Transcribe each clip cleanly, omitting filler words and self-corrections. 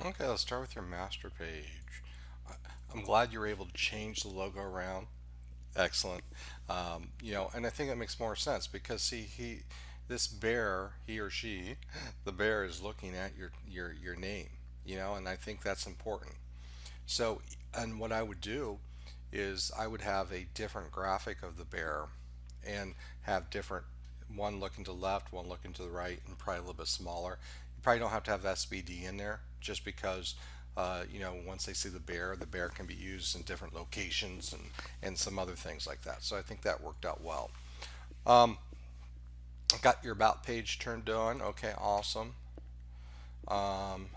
Okay, let's start with your master page. I'm glad you were able to change the logo around. Excellent. And I think that makes more sense because see, this bear, he or she, the bear is looking at your name. And I think that's important. So, and what I would do is I would have a different graphic of the bear and have different one looking to the left, one looking to the right, and probably a little bit smaller. You probably don't have to have SBD in there just because once they see the bear can be used in different locations and some other things like that. So I think that worked out well. Um, got your about page turned on. Okay, awesome. Um,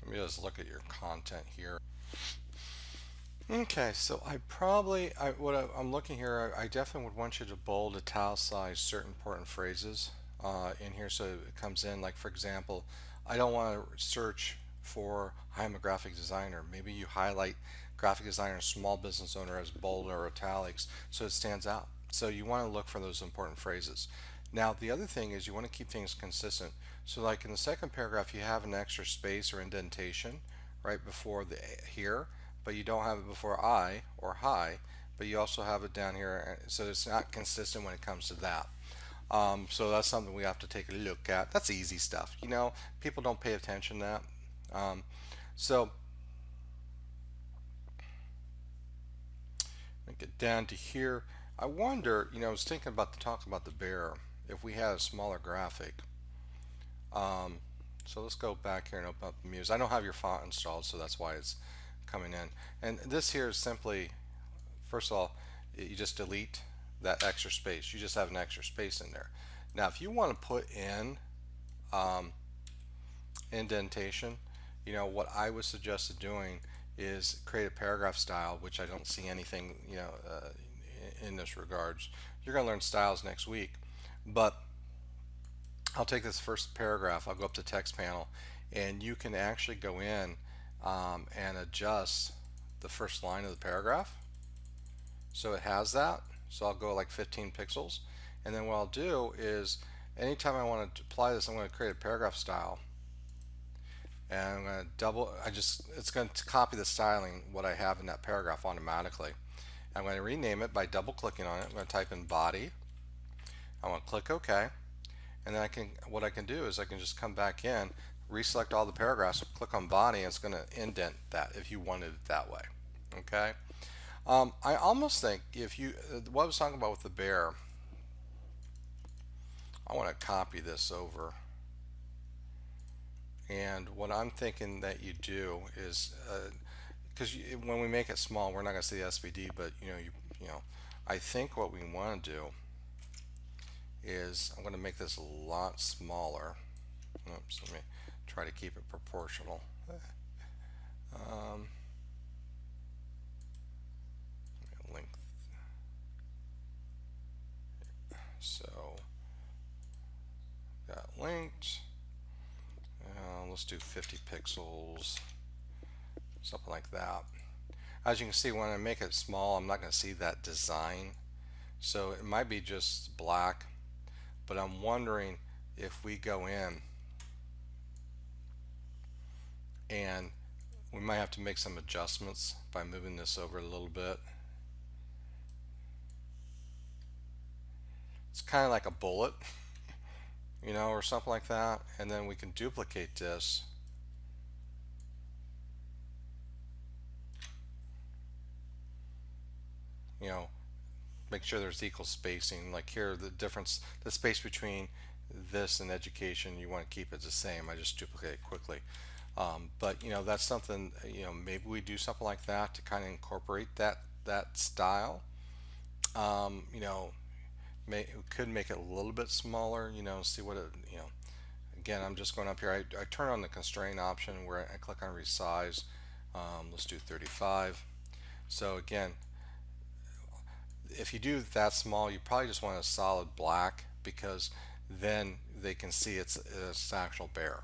Let me just look at your content here. Okay, so I'm looking here. I definitely would want you to bold, italicize certain important phrases in here, so it comes in. Like for example, I don't want to search for I'm a graphic designer. Maybe you highlight graphic designer, small business owner as bold or italics, so it stands out. So you want to look for those important phrases. Now the other thing is you want to keep things consistent. So like in the second paragraph, you have an extra space or indentation right before the here, but you don't have it before I or hi, but you also have it down here, so it's not consistent when it comes to that. So that's something we have to take a look at. That's easy stuff. People don't pay attention to that. So we get down to here. I wonder, I was thinking about talking about the bear. If we had a smaller graphic, um, so let's go back here and open up the Muse. I don't have your font installed, so that's why it's coming in. And this here is simply, first of all, you just delete that extra space. You just have an extra space in there. Now, if you want to put in um, indentation, what I would suggest doing is create a paragraph style, which I don't see anything, in this regards. You're going to learn styles next week, but I'll take this first paragraph, I'll go up to text panel, and you can actually go in and adjust the first line of the paragraph. So it has that. So I'll go like 15 pixels. And then what I'll do is anytime I want to apply this, I'm going to create a paragraph style. And I'm going to it's going to copy the styling, what I have in that paragraph automatically. I'm going to rename it by double clicking on it. I'm going to type in body. I want to click OK. And then what I can do is I can just come back in, reselect all the paragraphs, click on body, and it's going to indent that if you wanted it that way. Okay. I almost think what I was talking about with the bear, I want to copy this over. And what I'm thinking that you do is, because when we make it small, we're not going to see the SVD, but I think what we want to do is I'm going to make this a lot smaller. Oops, let me try to keep it proportional. Um, length. So got linked. Let's do 50 pixels, something like that. As you can see, when I make it small, I'm not going to see that design. So it might be just black, but I'm wondering if we go in and we might have to make some adjustments by moving this over a little bit. It's kind of like a bullet, or something like that. And then we can duplicate this. Make sure there's equal spacing. Like here, the space between this and education, you want to keep it the same. I just duplicate it quickly. But that's something, maybe we do something like that to kind of incorporate that style. You know, could make it a little bit smaller. See what it, again, I'm just going up here. I turn on the constraint option where I click on resize. Let's do 35. So again, if you do that small, you probably just want a solid black because then they can see it's actual bear.